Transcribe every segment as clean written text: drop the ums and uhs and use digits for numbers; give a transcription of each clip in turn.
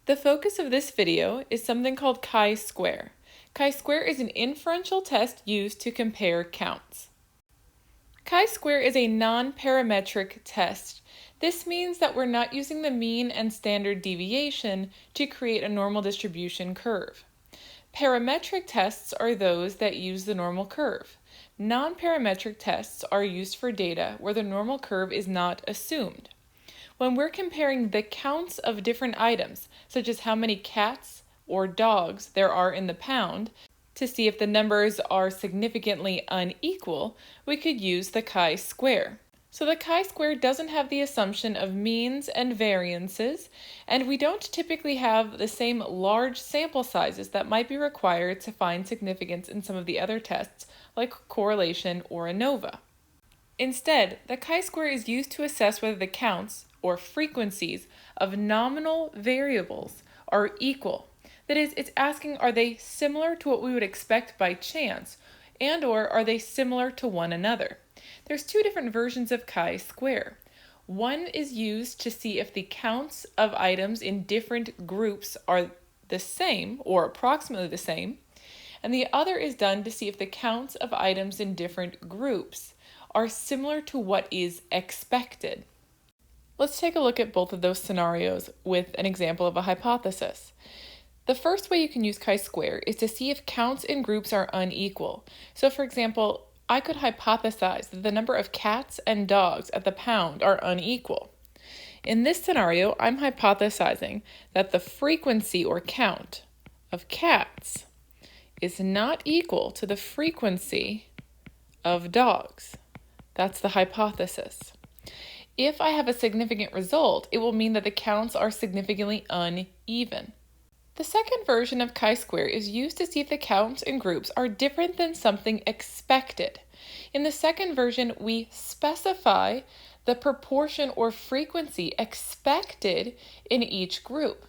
The focus of this video is something called chi-square. Chi-square is an inferential test used to compare counts. Chi-square is a non-parametric test. This means that we're not using the mean and standard deviation to create a normal distribution curve. Parametric tests are those that use the normal curve. Non-parametric tests are used for data where the normal curve is not assumed. When we're comparing the counts of different items, such as how many cats or dogs there are in the pound, to see if the numbers are significantly unequal, we could use the chi-square. So the chi-square doesn't have the assumption of means and variances, and we don't typically have the same large sample sizes that might be required to find significance in some of the other tests, like correlation or ANOVA. Instead, the chi-square is used to assess whether the counts, or frequencies, of nominal variables are equal. That is, it's asking, are they similar to what we would expect by chance, and/or are they similar to one another? There's two different versions of chi-square. One is used to see if the counts of items in different groups are the same or approximately the same, and the other is done to see if the counts of items in different groups are similar to what is expected. Let's take a look at both of those scenarios with an example of a hypothesis. The first way you can use chi-square is to see if counts in groups are unequal. So for example, I could hypothesize that the number of cats and dogs at the pound are unequal. In this scenario, I'm hypothesizing that the frequency or count of cats is not equal to the frequency of dogs. That's the hypothesis. If I have a significant result, it will mean that the counts are significantly uneven. The second version of chi-square is used to see if the counts in groups are different than something expected. In the second version, we specify the proportion or frequency expected in each group.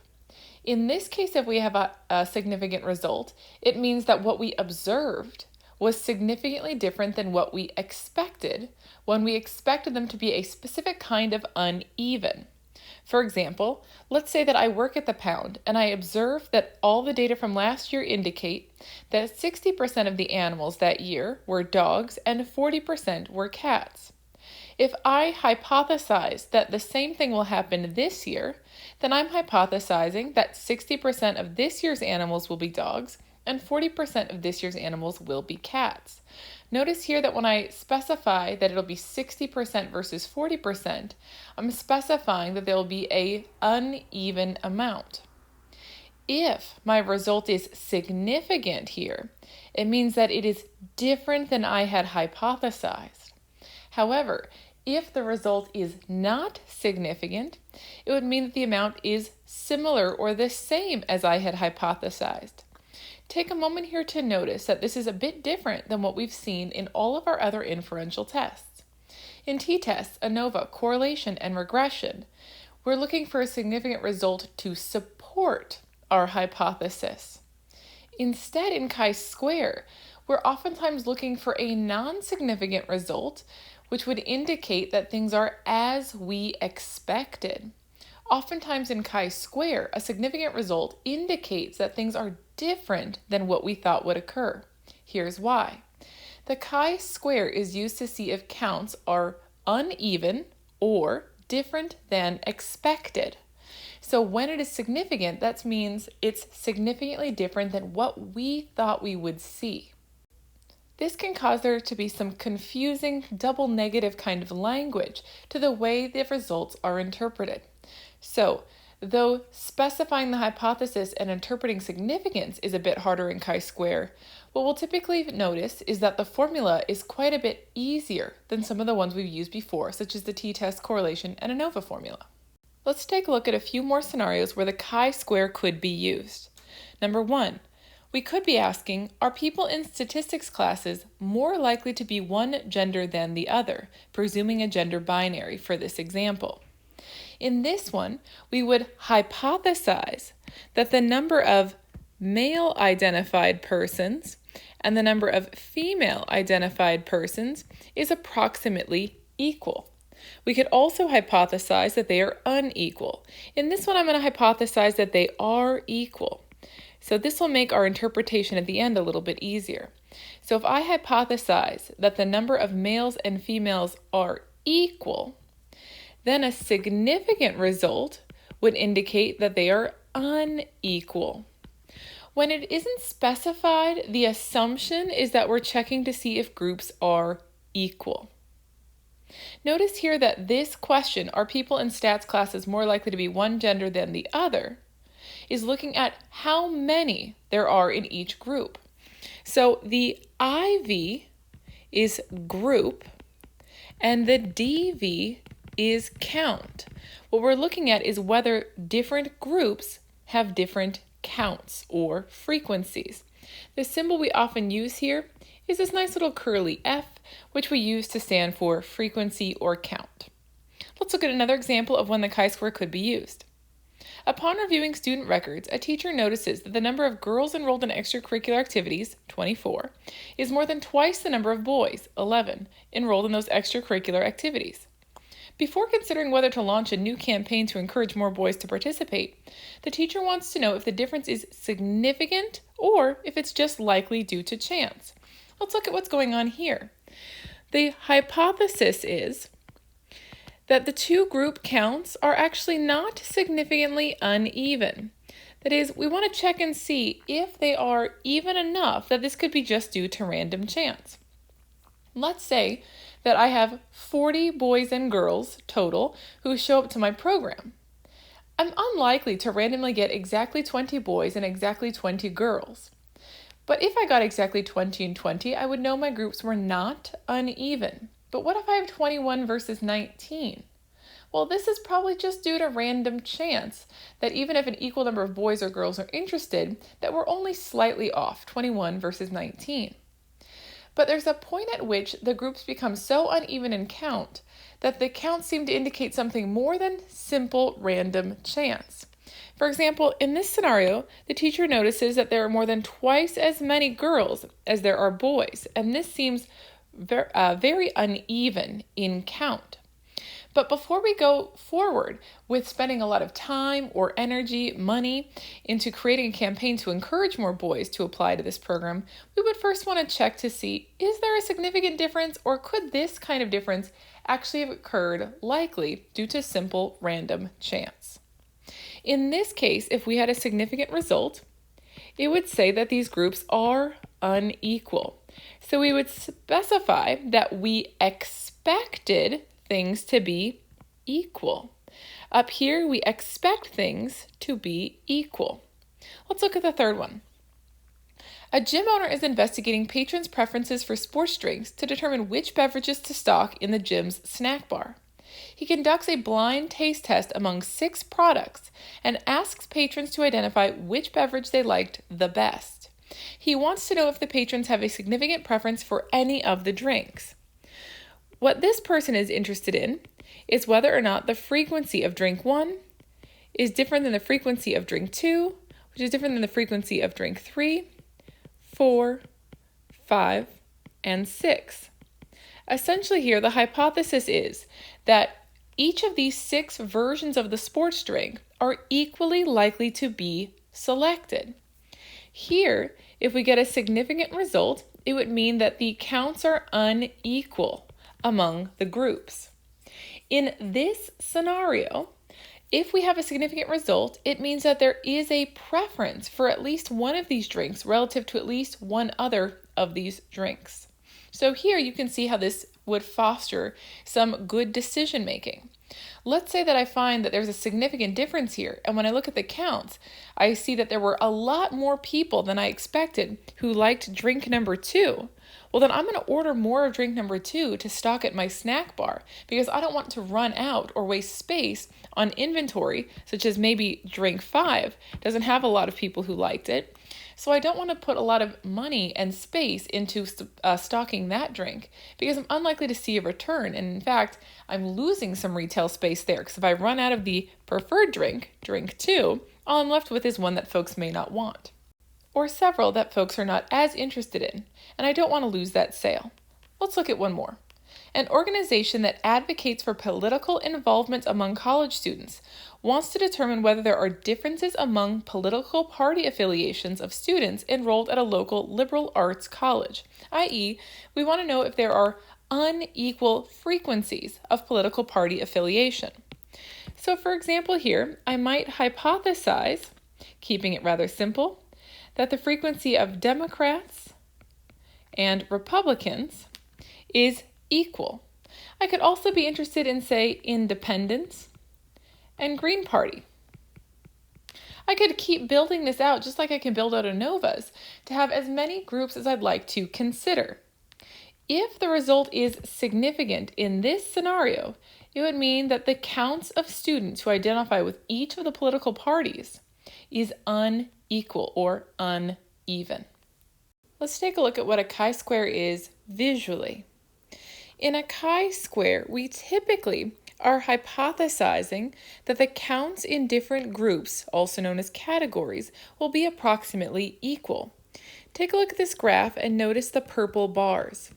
In this case, if we have a significant result, it means that what we observed was significantly different than what we expected when we expected them to be a specific kind of uneven. For example, let's say that I work at the pound and I observe that all the data from last year indicate that 60% of the animals that year were dogs and 40% were cats. If I hypothesize that the same thing will happen this year, then I'm hypothesizing that 60% of this year's animals will be dogs and 40% of this year's animals will be cats. Notice here that when I specify that it'll be 60% versus 40%, I'm specifying that there will be an uneven amount. If my result is significant here, it means that it is different than I had hypothesized. However, if the result is not significant, it would mean that the amount is similar or the same as I had hypothesized. Take a moment here to notice that this is a bit different than what we've seen in all of our other inferential tests. In t-tests, ANOVA, correlation, and regression, we're looking for a significant result to support our hypothesis. Instead, in chi-square, we're oftentimes looking for a non-significant result, which would indicate that things are as we expected. Oftentimes in chi-square, a significant result indicates that things are different than what we thought would occur. Here's why. The chi-square is used to see if counts are uneven or different than expected. So when it is significant, that means it's significantly different than what we thought we would see. This can cause there to be some confusing double negative kind of language to the way the results are interpreted. So, though specifying the hypothesis and interpreting significance is a bit harder in chi-square, what we'll typically notice is that the formula is quite a bit easier than some of the ones we've used before, such as the t-test, correlation, and ANOVA formula. Let's take a look at a few more scenarios where the chi-square could be used. Number 1, we could be asking, are people in statistics classes more likely to be one gender than the other, presuming a gender binary for this example? In this one, we would hypothesize that the number of male-identified persons and the number of female-identified persons is approximately equal. We could also hypothesize that they are unequal. In this one, I'm going to hypothesize that they are equal. So this will make our interpretation at the end a little bit easier. So if I hypothesize that the number of males and females are equal, then a significant result would indicate that they are unequal. When it isn't specified, the assumption is that we're checking to see if groups are equal. Notice here that this question, are people in stats classes more likely to be one gender than the other, is looking at how many there are in each group. So the IV is group and the DV is count. What we're looking at is whether different groups have different counts or frequencies. The symbol we often use here is this nice little curly F, which we use to stand for frequency or count. Let's look at another example of when the chi-square could be used. Upon reviewing student records, a teacher notices that the number of girls enrolled in extracurricular activities, 24, is more than twice the number of boys, 11, enrolled in those extracurricular activities. Before considering whether to launch a new campaign to encourage more boys to participate, the teacher wants to know if the difference is significant or if it's just likely due to chance. Let's look at what's going on here. The hypothesis is that the two group counts are actually not significantly uneven. That is, we want to check and see if they are even enough that this could be just due to random chance. Let's say that I have 40 boys and girls total who show up to my program. I'm unlikely to randomly get exactly 20 boys and exactly 20 girls. But if I got exactly 20 and 20, I would know my groups were not uneven. But what if I have 21 versus 19? Well, this is probably just due to random chance that even if an equal number of boys or girls are interested, that we're only slightly off, 21 versus 19. But there's a point at which the groups become so uneven in count that the counts seem to indicate something more than simple random chance. For example, in this scenario, the teacher notices that there are more than twice as many girls as there are boys, and this seems very uneven in count. But before we go forward with spending a lot of time or energy, money into creating a campaign to encourage more boys to apply to this program, we would first want to check to see, is there a significant difference, or could this kind of difference actually have occurred likely due to simple random chance? In this case, if we had a significant result, it would say that these groups are unequal. So we would specify that we expected things to be equal. Up here, we expect things to be equal. Let's look at the third one. A gym owner is investigating patrons' preferences for sports drinks to determine which beverages to stock in the gym's snack bar. He conducts a blind taste test among 6 products and asks patrons to identify which beverage they liked the best. He wants to know if the patrons have a significant preference for any of the drinks. What this person is interested in is whether or not the frequency of drink 1 is different than the frequency of drink 2, which is different than the frequency of drink 3, 4, 5, and 6. Essentially here, the hypothesis is that each of these 6 versions of the sports drink are equally likely to be selected. Here, if we get a significant result, it would mean that the counts are unequal among the groups. In this scenario, if we have a significant result, it means that there is a preference for at least one of these drinks relative to at least one other of these drinks. So here you can see how this would foster some good decision making. Let's say that I find that there's a significant difference here, and when I look at the counts, I see that there were a lot more people than I expected who liked drink number 2. Well, then I'm going to order more of drink number 2 to stock at my snack bar because I don't want to run out or waste space on inventory, such as maybe drink 5 doesn't have a lot of people who liked it. So I don't want to put a lot of money and space into stocking that drink because I'm unlikely to see a return. And in fact, I'm losing some retail space there because if I run out of the preferred drink 2, all I'm left with is one that folks may not want, or several that folks are not as interested in, and I don't want to lose that sale. Let's look at one more. An organization that advocates for political involvement among college students wants to determine whether there are differences among political party affiliations of students enrolled at a local liberal arts college, i.e., we want to know if there are unequal frequencies of political party affiliation. So, for example, here, I might hypothesize, keeping it rather simple, that the frequency of Democrats and Republicans is equal. I could also be interested in, say, independents and Green Party. I could keep building this out just like I can build out ANOVAs to have as many groups as I'd like to consider. If the result is significant in this scenario, it would mean that the counts of students who identify with each of the political parties is unequal or uneven. Let's take a look at what a chi-square is visually. In a chi-square, we typically are hypothesizing that the counts in different groups, also known as categories, will be approximately equal. Take a look at this graph and notice the purple bars.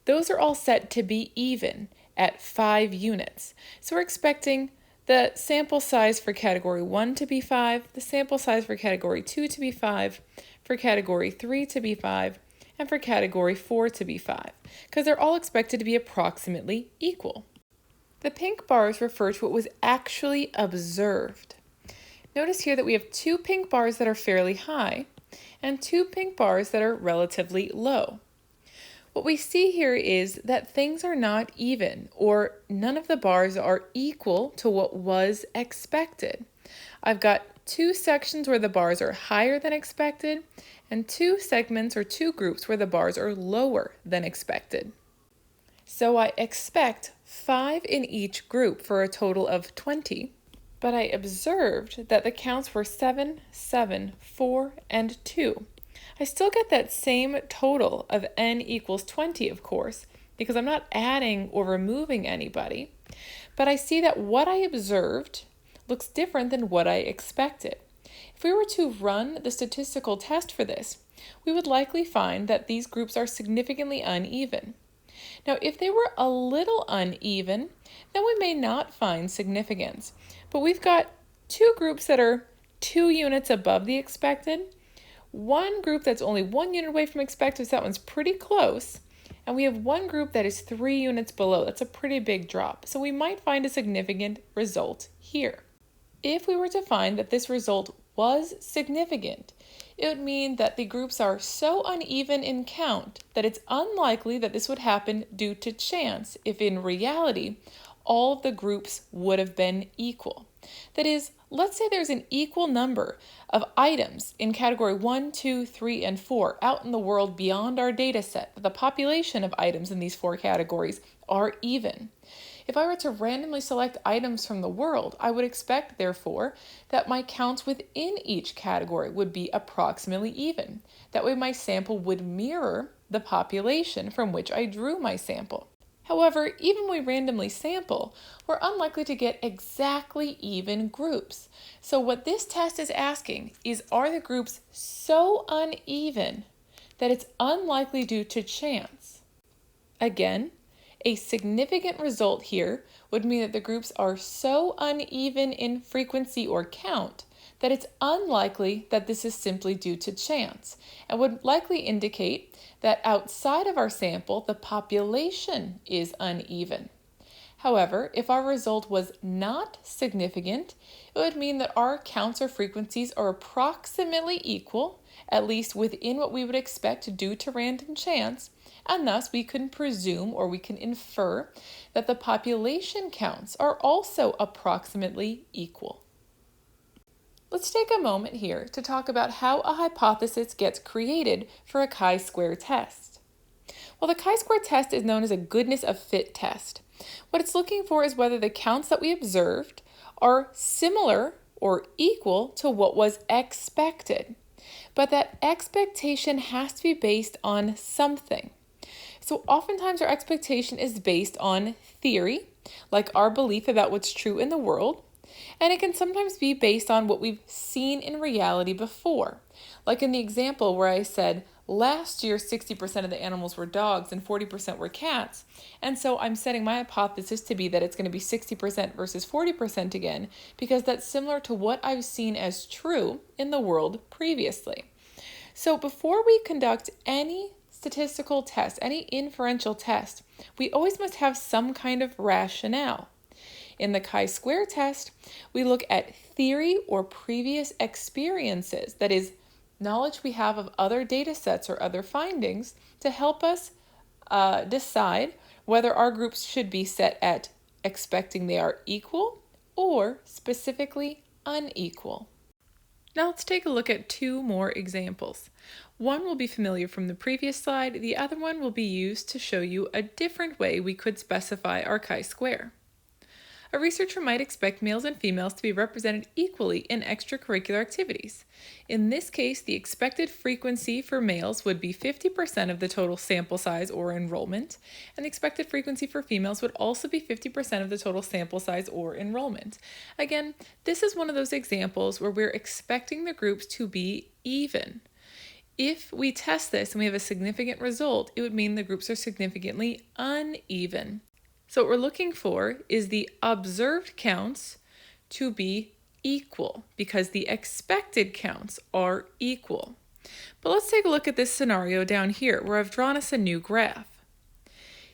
Those are all set to be even at 5 units. So we're expecting the sample size for category 1 to be 5, the sample size for category 2 to be 5, for category 3 to be 5, and for category 4 to be 5, because they're all expected to be approximately equal. The pink bars refer to what was actually observed. Notice here that we have 2 pink bars that are fairly high and 2 pink bars that are relatively low. What we see here is that things are not even, or none of the bars are equal to what was expected. I've got 2 sections where the bars are higher than expected, and 2 segments or 2 groups where the bars are lower than expected. So I expect 5 in each group for a total of 20, but I observed that the counts were 7, 7, 4, and 2. I still get that same total of n equals 20, of course, because I'm not adding or removing anybody, but I see that what I observed looks different than what I expected. If we were to run the statistical test for this, we would likely find that these groups are significantly uneven. Now, if they were a little uneven, then we may not find significance. But we've got 2 groups that are 2 units above the expected, 1 group that's only 1 unit away from expected, so that one's pretty close, and we have 1 group that is 3 units below. That's a pretty big drop, so we might find a significant result here. If we were to find that this result was significant, it would mean that the groups are so uneven in count that it's unlikely that this would happen due to chance if in reality all of the groups would have been equal. That is, let's say there's an equal number of items in category 1, 2, 3, and 4 out in the world beyond our data set, but the population of items in these 4 categories are even. If I were to randomly select items from the world, I would expect, therefore, that my counts within each category would be approximately even. That way my sample would mirror the population from which I drew my sample. However, even when we randomly sample, we're unlikely to get exactly even groups. So what this test is asking is, are the groups so uneven that it's unlikely due to chance? Again, a significant result here would mean that the groups are so uneven in frequency or count that it's unlikely that this is simply due to chance, and would likely indicate that outside of our sample, the population is uneven. However, if our result was not significant, it would mean that our counts or frequencies are approximately equal, at least within what we would expect due to random chance, and thus we can presume or we can infer that the population counts are also approximately equal. Let's take a moment here to talk about how a hypothesis gets created for a chi-square test. Well, the chi-square test is known as a goodness of fit test. What it's looking for is whether the counts that we observed are similar or equal to what was expected. But that expectation has to be based on something. So oftentimes our expectation is based on theory, like our belief about what's true in the world, And it can sometimes be based on what we've seen in reality before. Like in the example where I said, last year 60% of the animals were dogs and 40% were cats. And so I'm setting my hypothesis to be that it's going to be 60% versus 40% again, because that's similar to what I've seen as true in the world previously. So before we conduct any statistical test, any inferential test, we always must have some kind of rationale. In the chi-square test, we look at theory or previous experiences, that is, knowledge we have of other data sets or other findings to help us decide whether our groups should be set at expecting they are equal or specifically unequal. Now let's take a look at two more examples. One will be familiar from the previous slide, the other one will be used to show you a different way we could specify our chi-square. A researcher might expect males and females to be represented equally in extracurricular activities. In this case, the expected frequency for males would be 50% of the total sample size or enrollment, and the expected frequency for females would also be 50% of the total sample size or enrollment. Again, this is one of those examples where we're expecting the groups to be even. If we test this and we have a significant result, it would mean the groups are significantly uneven. So what we're looking for is the observed counts to be equal because the expected counts are equal. But let's take a look at this scenario down here where I've drawn us a new graph.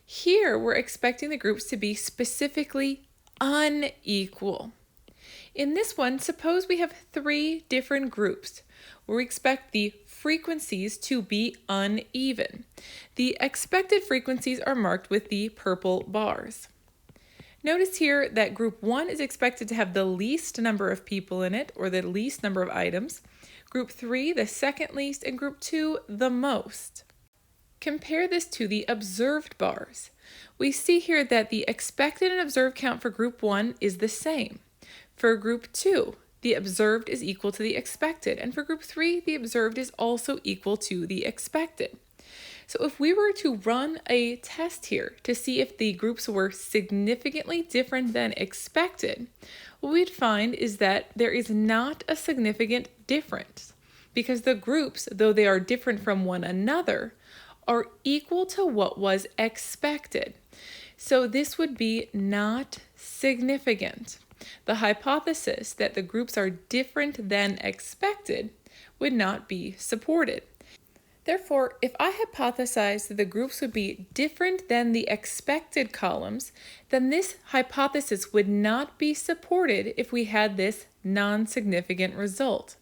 Here we're expecting the groups to be specifically unequal. In this one, suppose we have three different groups where we expect the frequencies to be uneven. The expected frequencies are marked with the purple bars. Notice here that group 1 is expected to have the least number of people in it, or the least number of items. Group 3, the second least, and group 2, the most. Compare this to the observed bars. We see here that the expected and observed count for group 1 is the same. For group 2, the observed is equal to the expected, and for group 3, the observed is also equal to the expected. So if we were to run a test here to see if the groups were significantly different than expected, what we'd find is that there is not a significant difference because the groups, though they are different from one another, are equal to what was expected. So this would be not significant. The hypothesis that the groups are different than expected would not be supported. Therefore, if I hypothesize that the groups would be different than the expected columns, then this hypothesis would not be supported if we had this non-significant result.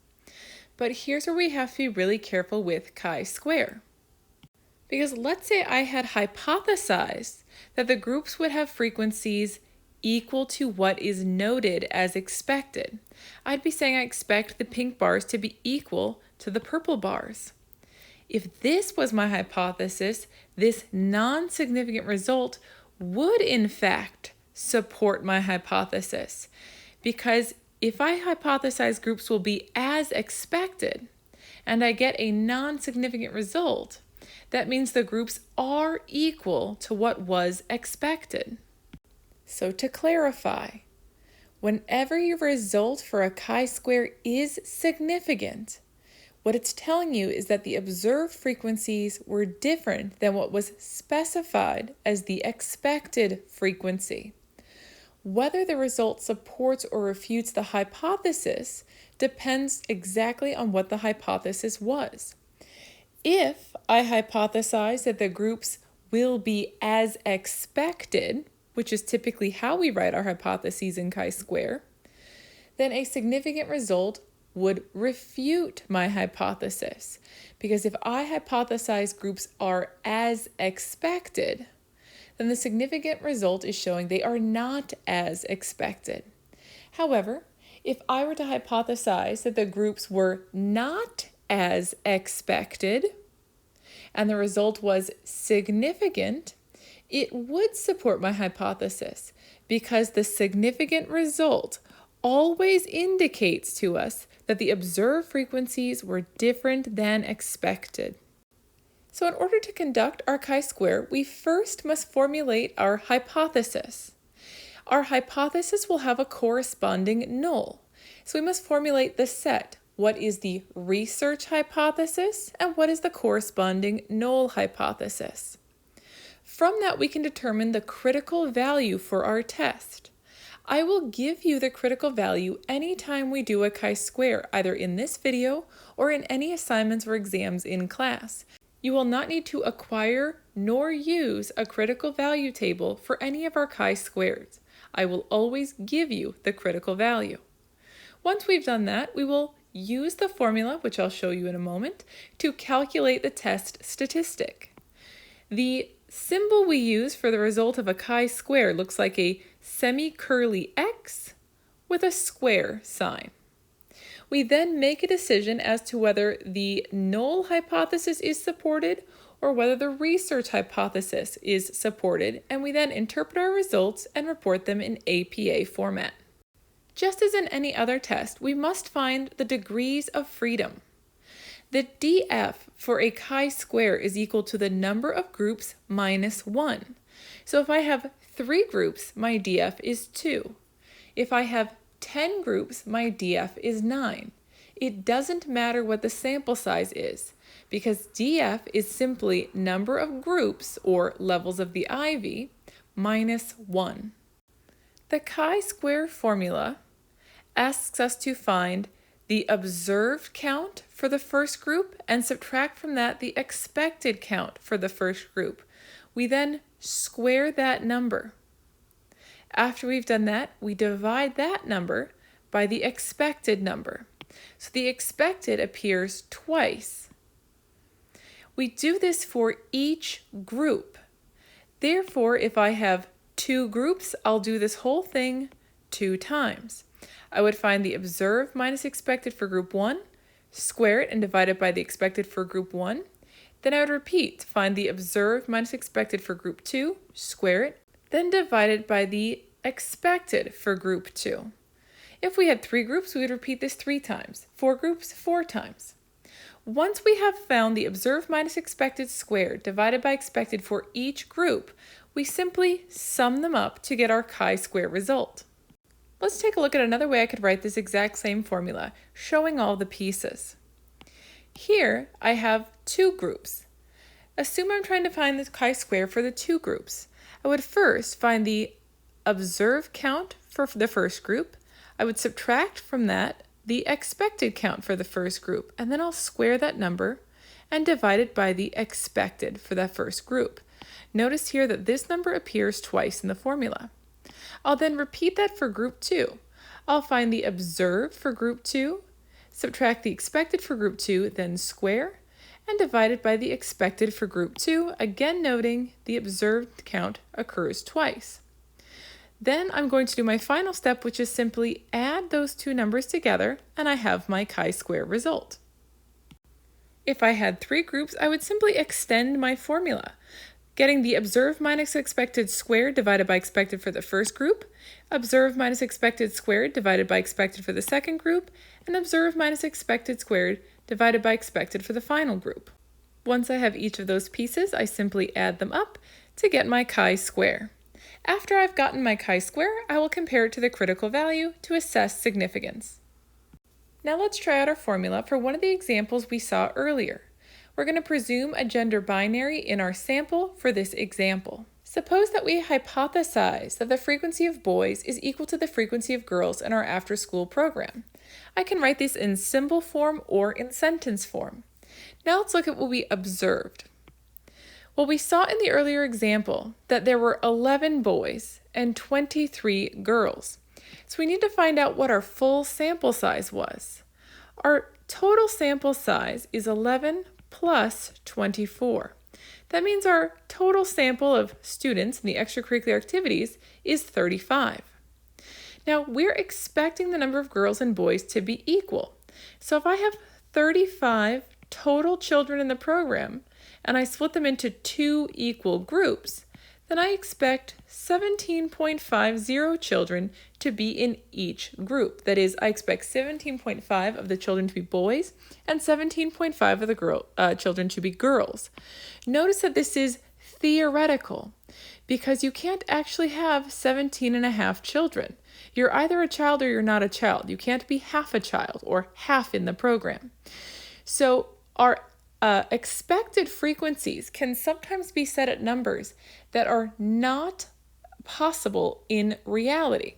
But here's where we have to be really careful with chi-square. Because let's say I had hypothesized that the groups would have frequencies equal to what is noted as expected. I'd be saying I expect the pink bars to be equal to the purple bars. If this was my hypothesis, this non-significant result would in fact support my hypothesis. Because if I hypothesize groups will be as expected and I get a non-significant result, that means the groups are equal to what was expected. So to clarify, whenever your result for a chi-square is significant, what it's telling you is that the observed frequencies were different than what was specified as the expected frequency. Whether the result supports or refutes the hypothesis depends exactly on what the hypothesis was. If I hypothesize that the groups will be as expected, which is typically how we write our hypotheses in chi-square, then a significant result would refute my hypothesis. Because if I hypothesize groups are as expected, then the significant result is showing they are not as expected. However, if I were to hypothesize that the groups were not as expected, and the result was significant, it would support my hypothesis because the significant result always indicates to us that the observed frequencies were different than expected. So in order to conduct our chi-square, we first must formulate our hypothesis. our hypothesis will have a corresponding null. So we must formulate the set. What is the research hypothesis and what is the corresponding null hypothesis? From that, we can determine the critical value for our test. I will give you the critical value anytime we do a chi-square, either in this video or in any assignments or exams in class. You will not need to acquire nor use a critical value table for any of our chi-squares. I will always give you the critical value. Once we've done that, we will use the formula, which I'll show you in a moment, to calculate the test statistic. The symbol we use for the result of a chi-square looks like a semi-curly X with a square sign. We then make a decision as to whether the null hypothesis is supported or whether the research hypothesis is supported, and we then interpret our results and report them in APA format. Just as in any other test, we must find the degrees of freedom. The DF for a chi-square is equal to the number of groups minus 1. So if I have 3 groups, my DF is 2. If I have 10 groups, my DF is 9. It doesn't matter what the sample size is, because DF is simply number of groups, or levels of the ivy, minus 1. The chi-square formula asks us to find the observed count for the first group and subtract from that the expected count for the first group. We then square that number. After we've done that, we divide that number by the expected number. So the expected appears twice. We do this for each group. Therefore, if I have 2 groups, I'll do this whole thing 2 times. I would find the observed minus expected for group 1, square it and divide it by the expected for group 1. Then I would repeat to find the observed minus expected for group 2, square it, then divide it by the expected for group 2. If we had 3 groups, we would repeat this 3 times. 4 groups, 4 times. Once we have found the observed minus expected squared divided by expected for each group, we simply sum them up to get our chi-square result. Let's take a look at another way I could write this exact same formula, showing all the pieces. Here, I have 2 groups. Assume I'm trying to find the chi-square for the 2 groups. I would first find the observed count for the first group. I would subtract from that the expected count for the first group, and then I'll square that number and divide it by the expected for that first group. Notice here that this number appears twice in the formula. I'll then repeat that for group 2. I'll find the observed for group 2, subtract the expected for group 2, then square, and divide it by the expected for group 2, again noting the observed count occurs twice. Then I'm going to do my final step, which is simply add those 2 numbers together, and I have my chi-square result. If I had 3 groups, I would simply extend my formula, getting the observed minus expected squared divided by expected for the first group, observed minus expected squared divided by expected for the second group, and observed minus expected squared divided by expected for the final group. Once I have each of those pieces, I simply add them up to get my chi-square. After I've gotten my chi-square, I will compare it to the critical value to assess significance. Now let's try out our formula for one of the examples we saw earlier. We're going to presume a gender binary in our sample for this example. Suppose that we hypothesize that the frequency of boys is equal to the frequency of girls in our after-school program. I can write this in symbol form or in sentence form. Now let's look at what we observed. Well, we saw in the earlier example that there were 11 boys and 23 girls. So we need to find out what our full sample size was. Our total sample size is 11 plus 24. That means our total sample of students in the extracurricular activities is 35. Now, we're expecting the number of girls and boys to be equal. So if I have 35 total children in the program, and I split them into 2 equal groups, then I expect 17.50 children to be in each group. That is, I expect 17.5 of the children to be boys and 17.5 of the children to be girls. Notice that this is theoretical, because you can't actually have 17 and a half children. You're either a child or you're not a child. You can't be half a child or half in the program. So our expected frequencies can sometimes be set at numbers that are not possible in reality.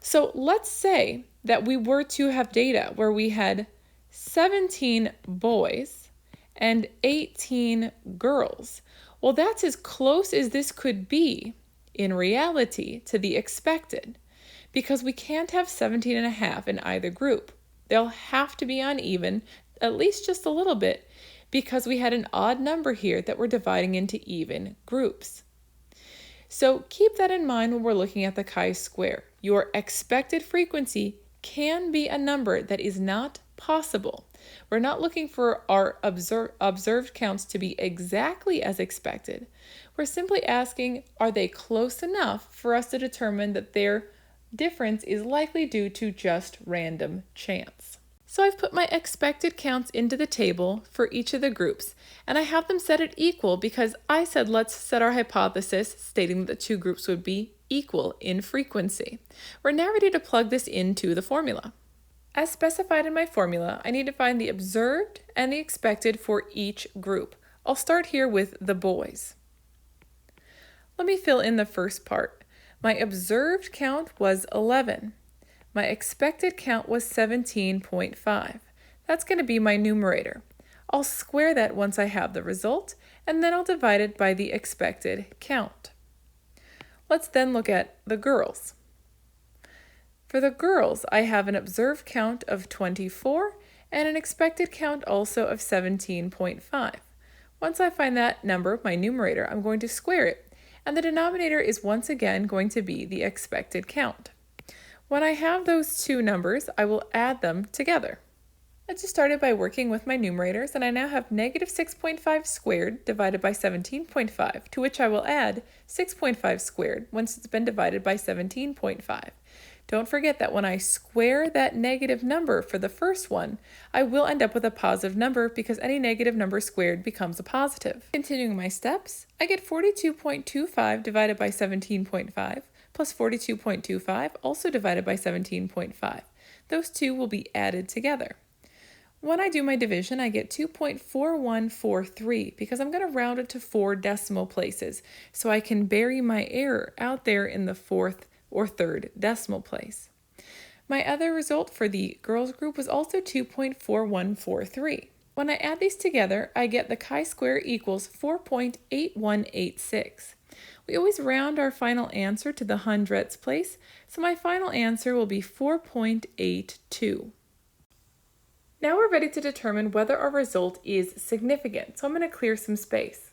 So let's say that we were to have data where we had 17 boys and 18 girls. Well, that's as close as this could be in reality to the expected, because we can't have 17 and a half in either group. They'll have to be uneven, at least just a little bit, because we had an odd number here that we're dividing into even groups. So keep that in mind when we're looking at the chi-square. Your expected frequency can be a number that is not possible. We're not looking for our observed counts to be exactly as expected. We're simply asking, are they close enough for us to determine that their difference is likely due to just random chance. So I've put my expected counts into the table for each of the groups, and I have them set at equal because I said let's set our hypothesis stating that the two groups would be equal in frequency. We're now ready to plug this into the formula. As specified in my formula, I need to find the observed and the expected for each group. I'll start here with the boys. Let me fill in the first part. My observed count was 11. My expected count was 17.5. That's going to be my numerator. I'll square that once I have the result, and then I'll divide it by the expected count. Let's then look at the girls. For the girls, I have an observed count of 24 and an expected count also of 17.5. Once I find that number, my numerator, I'm going to square it, and the denominator is once again going to be the expected count. When I have those two numbers, I will add them together. I just started by working with my numerators, and I now have negative 6.5 squared divided by 17.5, to which I will add 6.5 squared once it's been divided by 17.5. Don't forget that when I square that negative number for the first one, I will end up with a positive number because any negative number squared becomes a positive. Continuing my steps, I get 42.25 divided by 17.5 plus 42.25 also divided by 17.5. Those two will be added together. When I do my division, I get 2.4143 because I'm going to round it to 4 decimal places so I can bury my error out there in the fourth or third decimal place. My other result for the girls group was also 2.4143. When I add these together, I get the chi-square equals 4.8186. We always round our final answer to the hundredths place, so my final answer will be 4.82. Now we're ready to determine whether our result is significant, so I'm going to clear some space.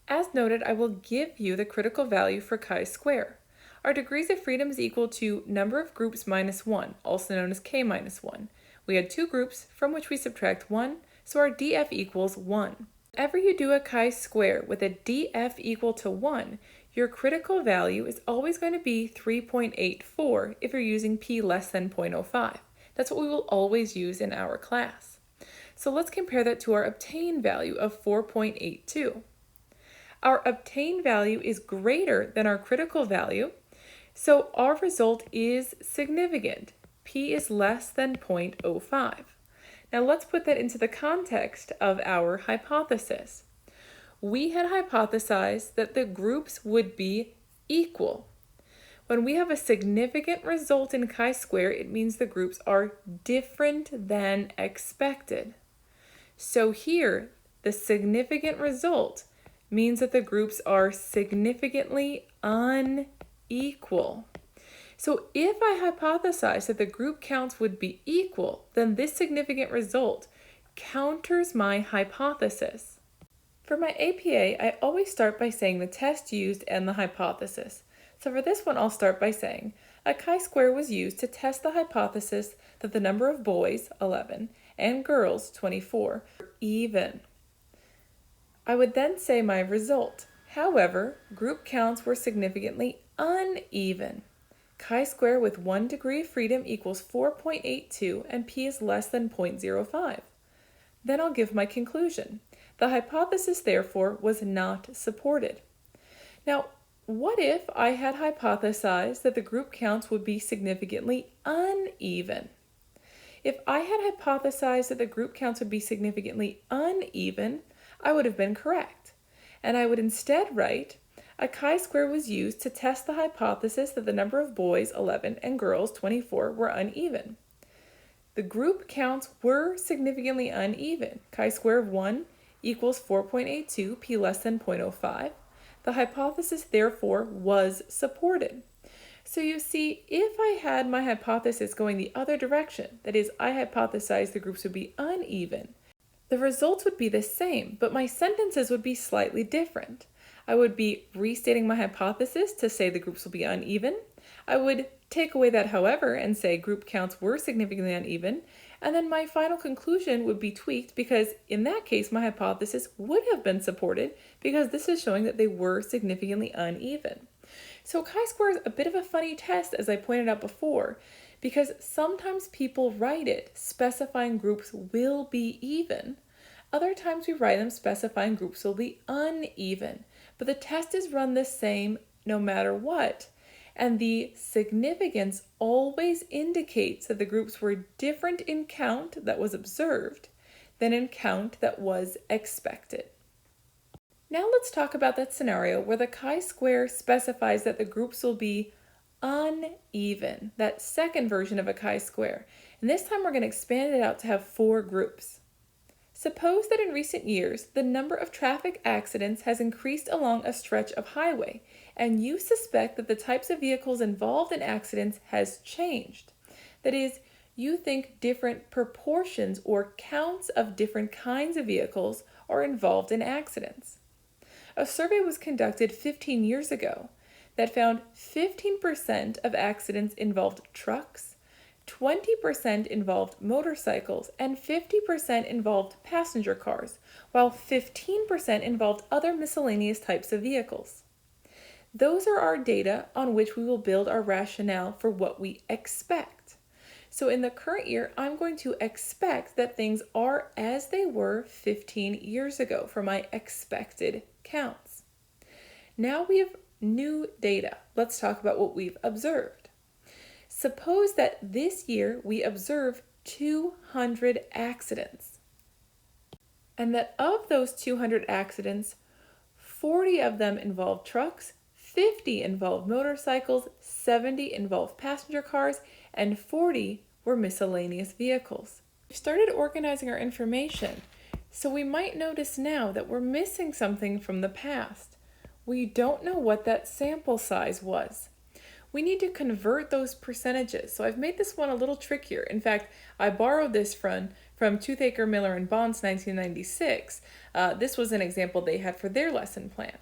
As noted, I will give you the critical value for chi-square. Our degrees of freedom is equal to number of groups minus 1, also known as k minus 1. We had 2 groups from which we subtract 1, so our df equals 1. Whenever you do a chi-square with a df equal to 1, your critical value is always going to be 3.84 if you're using p less than 0.05. That's what we will always use in our class. So let's compare that to our obtained value of 4.82. Our obtained value is greater than our critical value, so our result is significant. P is less than 0.05. Now let's put that into the context of our hypothesis. We had hypothesized that the groups would be equal. When we have a significant result in chi-square, it means the groups are different than expected. So here, the significant result means that the groups are significantly unequal. So if I hypothesize that the group counts would be equal, then this significant result counters my hypothesis. For my APA, I always start by saying the test used and the hypothesis. So for this one, I'll start by saying a chi-square was used to test the hypothesis that the number of boys, 11, and girls, 24, were even. I would then say my result. However, group counts were significantly uneven. Chi-square with 1 degree of freedom equals 4.82 and p is less than 0.05. Then I'll give my conclusion. The hypothesis, therefore, was not supported. Now, What if I had hypothesized that the group counts would be significantly uneven? If I had hypothesized that the group counts would be significantly uneven, I would have been correct. And I would instead write, a chi-square was used to test the hypothesis that the number of boys, 11, and girls, 24, were uneven. The group counts were significantly uneven. Chi-square of 1 equals 4.82, p less than 0.05. The hypothesis, therefore, was supported. So you see, if I had my hypothesis going the other direction, that is, I hypothesized the groups would be uneven, the results would be the same, but my sentences would be slightly different. I would be restating my hypothesis to say the groups will be uneven. I would take away that however and say group counts were significantly uneven, and then my final conclusion would be tweaked because in that case my hypothesis would have been supported because this is showing that they were significantly uneven. So chi-square is a bit of a funny test, as I pointed out before, because sometimes people write it specifying groups will be even. Other times we write them specifying groups will be uneven, but the test is run the same no matter what. And the significance always indicates that the groups were different in count that was observed than in count that was expected. Now let's talk about that scenario where the chi-square specifies that the groups will be uneven, that second version of a chi-square. And this time we're going to expand it out to have 4 groups. Suppose that in recent years, the number of traffic accidents has increased along a stretch of highway, and you suspect that the types of vehicles involved in accidents has changed. That is, you think different proportions or counts of different kinds of vehicles are involved in accidents. A survey was conducted 15 years ago that found 15% of accidents involved trucks, 20% involved motorcycles, and 50% involved passenger cars, while 15% involved other miscellaneous types of vehicles. Those are our data on which we will build our rationale for what we expect. So in the current year, I'm going to expect that things are as they were 15 years ago for my expected counts. Now we have new data. Let's talk about what we've observed. Suppose that this year we observe 200 accidents, and that of those 200 accidents, 40 of them involve trucks, 50 involved motorcycles, 70 involved passenger cars, and 40 were miscellaneous vehicles. We've started organizing our information, so we might notice now that we're missing something from the past. We don't know what that sample size was. We need to convert those percentages. So I've made this one a little trickier. In fact, I borrowed this from Toothaker, Miller, and Bond's 1996. This was an example they had for their lesson plan.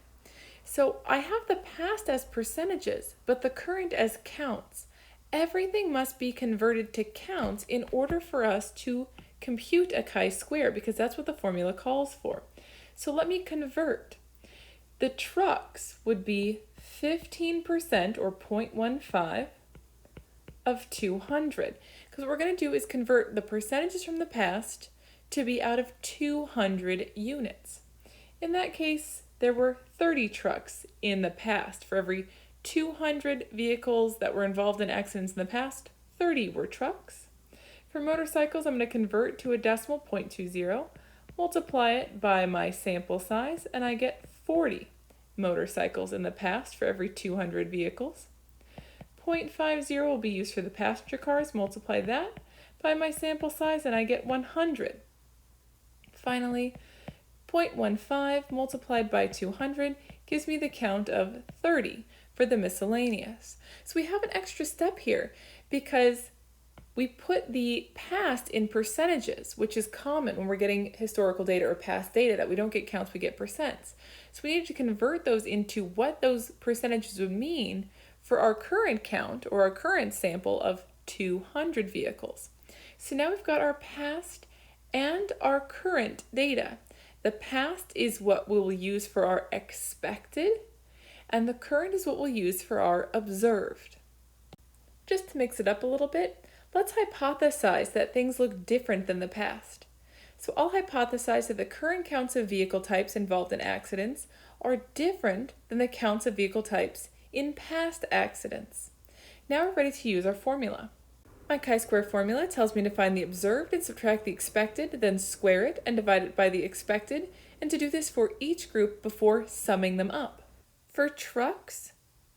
So I have the past as percentages, but the current as counts. Everything must be converted to counts in order for us to compute a chi-square, because that's what the formula calls for. So let me convert. The trucks would be 15% or 0.15 of 200. Because what we're going to do is convert the percentages from the past to be out of 200 units. In that case, there were 30 trucks in the past. For every 200 vehicles that were involved in accidents in the past, 30 were trucks. For motorcycles, I'm going to convert to a decimal 0.20, multiply it by my sample size, and I get 40 motorcycles in the past for every 200 vehicles. 0.50 will be used for the passenger cars, multiply that by my sample size, and I get 100. Finally, 0.15 multiplied by 200 gives me the count of 30 for the miscellaneous. So we have an extra step here because we put the past in percentages, which is common when we're getting historical data or past data, that we don't get counts, we get percents. So we need to convert those into what those percentages would mean for our current count or our current sample of 200 vehicles. So now we've got our past and our current data. The past is what we will use for our expected, and the current is what we'll use for our observed. Just to mix it up a little bit, let's hypothesize that things look different than the past. So I'll hypothesize that the current counts of vehicle types involved in accidents are different than the counts of vehicle types in past accidents. Now we're ready to use our formula. My chi-square formula tells me to find the observed and subtract the expected, then square it and divide it by the expected, and to do this for each group before summing them up. For trucks,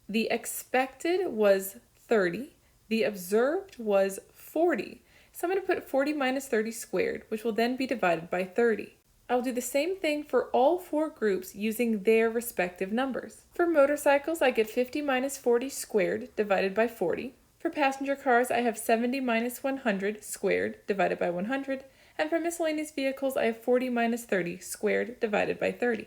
the expected was 30, the observed was 40. So I'm going to put 40 minus 30 squared, which will then be divided by 30. I'll do the same thing for all four groups using their respective numbers. For motorcycles, I get 50 minus 40 squared divided by 40. For passenger cars, I have 70 minus 100 squared divided by 100. And for miscellaneous vehicles, I have 40 minus 30 squared divided by 30.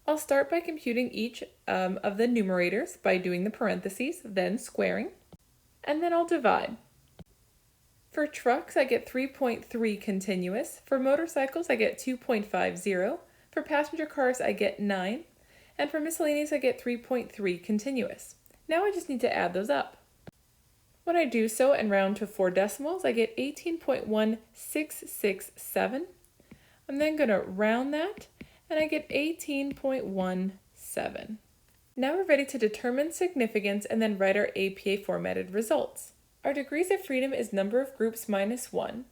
I'll start by computing each of the numerators by doing the parentheses, then squaring, and then I'll divide. For trucks, I get 3.3 continuous. For motorcycles, I get 2.50. For passenger cars, I get 9. And for miscellaneous, I get 3.3 continuous. Now I just need to add those up. When I do so and round to 4 decimals, I get 18.1667. I'm then going to round that, and I get 18.17. Now we're ready to determine significance and then write our APA formatted results. Our degrees of freedom is number of groups minus 1.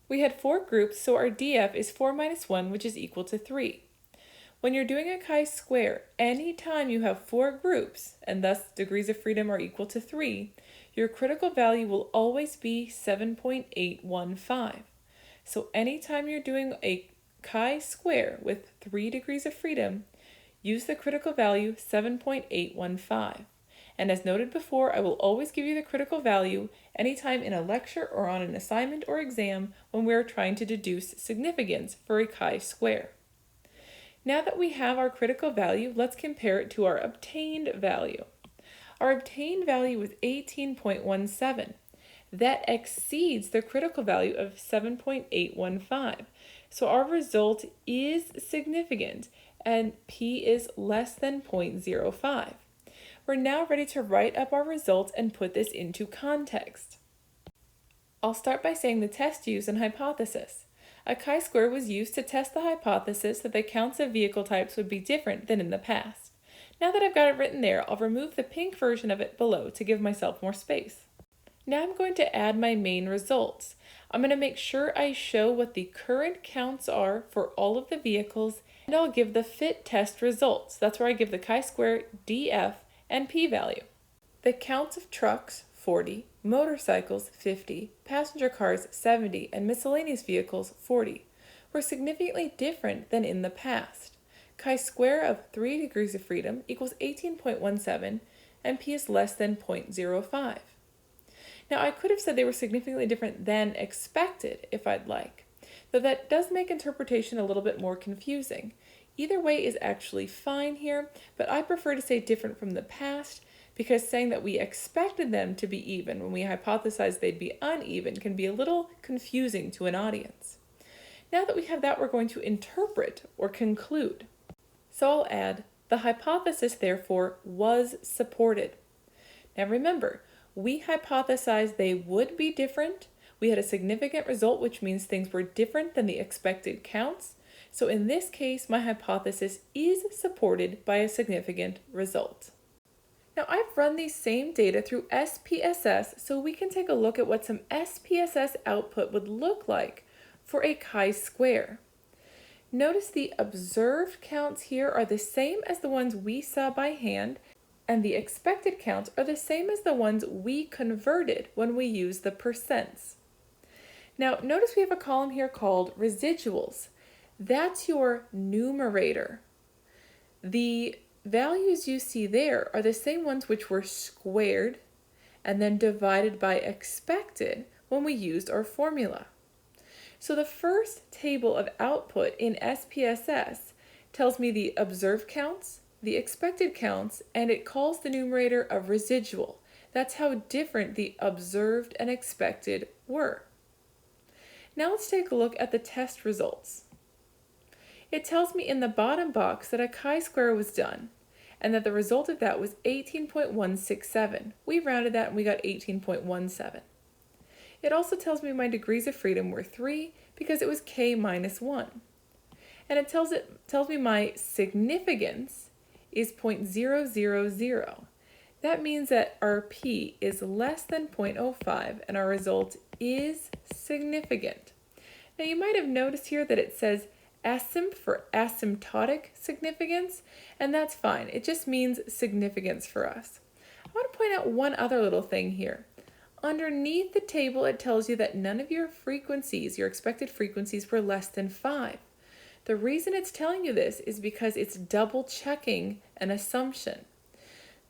We had 4 groups, so our DF is 4 minus 1, which is equal to 3. When you're doing a chi-square, anytime you have 4 groups, and thus degrees of freedom are equal to 3, your critical value will always be 7.815. So anytime you're doing a chi-square with 3 degrees of freedom, use the critical value 7.815. And as noted before, I will always give you the critical value anytime in a lecture or on an assignment or exam when we are trying to deduce significance for a chi-square. Now that we have our critical value, let's compare it to our obtained value. Our obtained value was 18.17. That exceeds the critical value of 7.815. So our result is significant and P is less than 0.05. We're now ready to write up our results and put this into context. I'll start by saying the test used and hypothesis. A chi-square was used to test the hypothesis that the counts of vehicle types would be different than in the past. Now that I've got it written there, I'll remove the pink version of it below to give myself more space. Now I'm going to add my main results. I'm going to make sure I show what the current counts are for all of the vehicles, and I'll give the fit test results. That's where I give the chi-square, DF, and p-value. The counts of trucks, 40, motorcycles, 50, passenger cars, 70, and miscellaneous vehicles, 40, were significantly different than in the past. Chi-square of 3 degrees of freedom equals 18.17, and p is less than 0.05. Now I could have said they were significantly different than expected if I'd like, though that does make interpretation a little bit more confusing. Either way is actually fine here, but I prefer to say different from the past because saying that we expected them to be even when we hypothesized they'd be uneven can be a little confusing to an audience. Now that we have that, we're going to interpret or conclude. So I'll add, the hypothesis therefore was supported. Now remember, we hypothesized they would be different. We had a significant result, which means things were different than the expected counts. So in this case, my hypothesis is supported by a significant result. Now I've run these same data through SPSS so we can take a look at what some SPSS output would look like for a chi-square. Notice the observed counts here are the same as the ones we saw by hand, and the expected counts are the same as the ones we converted when we used the percents. Now notice we have a column here called residuals. That's your numerator. The values you see there are the same ones which were squared and then divided by expected when we used our formula. So the first table of output in SPSS tells me the observed counts, the expected counts, and it calls the numerator a residual. That's how different the observed and expected were. Now let's take a look at the test results. It tells me in the bottom box that a chi-square was done and that the result of that was 18.167. We rounded that and we got 18.17. It also tells me my degrees of freedom were 3 because it was k minus 1. And it tells me my significance is 0.000. That means that our p is less than 0.05 and our result is significant. Now you might have noticed here that it says asymph for asymptotic significance, and that's fine. It just means significance for us. I want to point out one other little thing here. Underneath the table, it tells you that none of your frequencies, your expected frequencies, were less than 5. The reason it's telling you this is because it's double checking an assumption.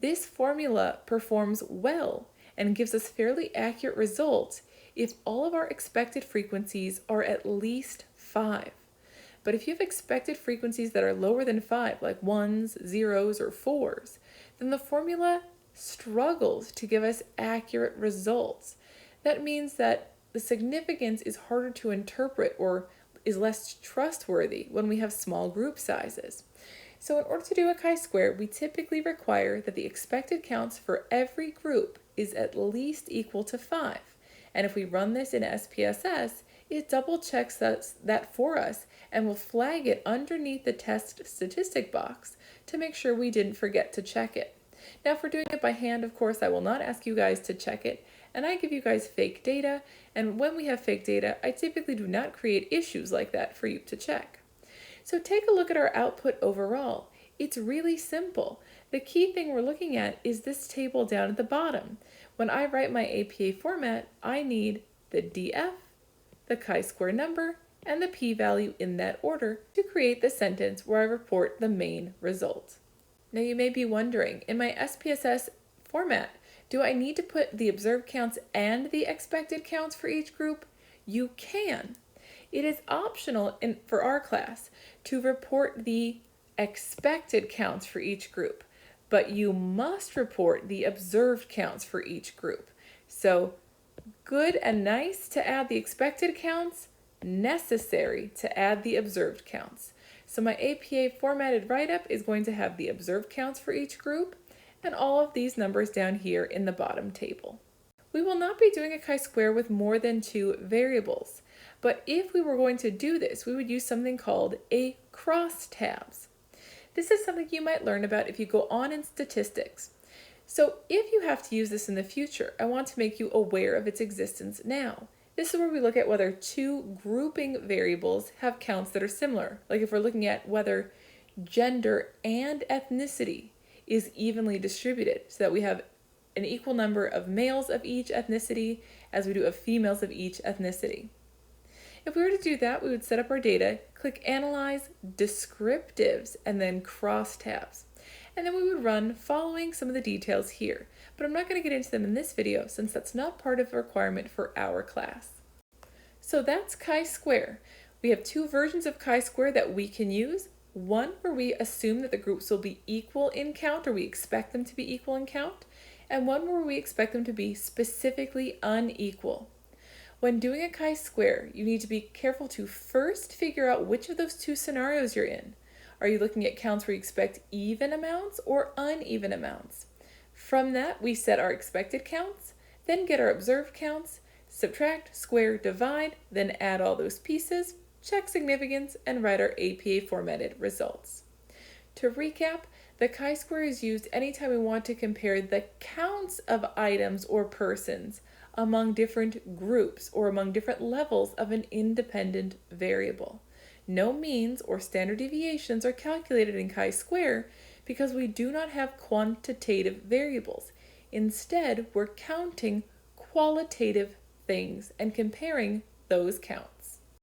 This formula performs well and gives us fairly accurate results if all of our expected frequencies are at least 5. But if you have expected frequencies that are lower than 5, like 1s, 0s, or 4s, then the formula struggles to give us accurate results. That means that the significance is harder to interpret or is less trustworthy when we have small group sizes. So in order to do a chi-square, we typically require that the expected counts for every group is at least equal to 5. And if we run this in SPSS, it double checks that for us and will flag it underneath the test statistic box to make sure we didn't forget to check it. Now for doing it by hand, of course, I will not ask you guys to check it, and I give you guys fake data, and when we have fake data, I typically do not create issues like that for you to check. So take a look at our output overall. It's really simple. The key thing we're looking at is this table down at the bottom. When I write my APA format, I need the DF, the chi-square number, and the p-value in that order to create the sentence where I report the main result. Now you may be wondering, in my SPSS format, do I need to put the observed counts and the expected counts for each group? You can. It is optional for our class to report the expected counts for each group, but you must report the observed counts for each group. So good and nice to add the expected counts, necessary to add the observed counts. So my APA formatted write-up is going to have the observed counts for each group and all of these numbers down here in the bottom table. We will not be doing a chi-square with more than 2 variables, but if we were going to do this, we would use something called a crosstabs. This is something you might learn about if you go on in statistics. So if you have to use this in the future, I want to make you aware of its existence now. This is where we look at whether 2 grouping variables have counts that are similar, like if we're looking at whether gender and ethnicity is evenly distributed, so that we have an equal number of males of each ethnicity as we do of females of each ethnicity. If we were to do that, we would set up our data, click Analyze, Descriptives, and then Crosstabs. And then we would run following some of the details here, but I'm not going to get into them in this video since that's not part of the requirement for our class. So that's chi-square. We have 2 versions of chi-square that we can use. One where we assume that the groups will be equal in count, or we expect them to be equal in count, and one where we expect them to be specifically unequal. When doing a chi-square, you need to be careful to first figure out which of those 2 scenarios you're in. Are you looking at counts where you expect even amounts or uneven amounts? From that, we set our expected counts, then get our observed counts, subtract, square, divide, then add all those pieces, check significance, and write our APA formatted results. To recap, the chi-square is used anytime we want to compare the counts of items or persons among different groups or among different levels of an independent variable. No means or standard deviations are calculated in chi-square because we do not have quantitative variables. Instead, we're counting qualitative things and comparing those counts.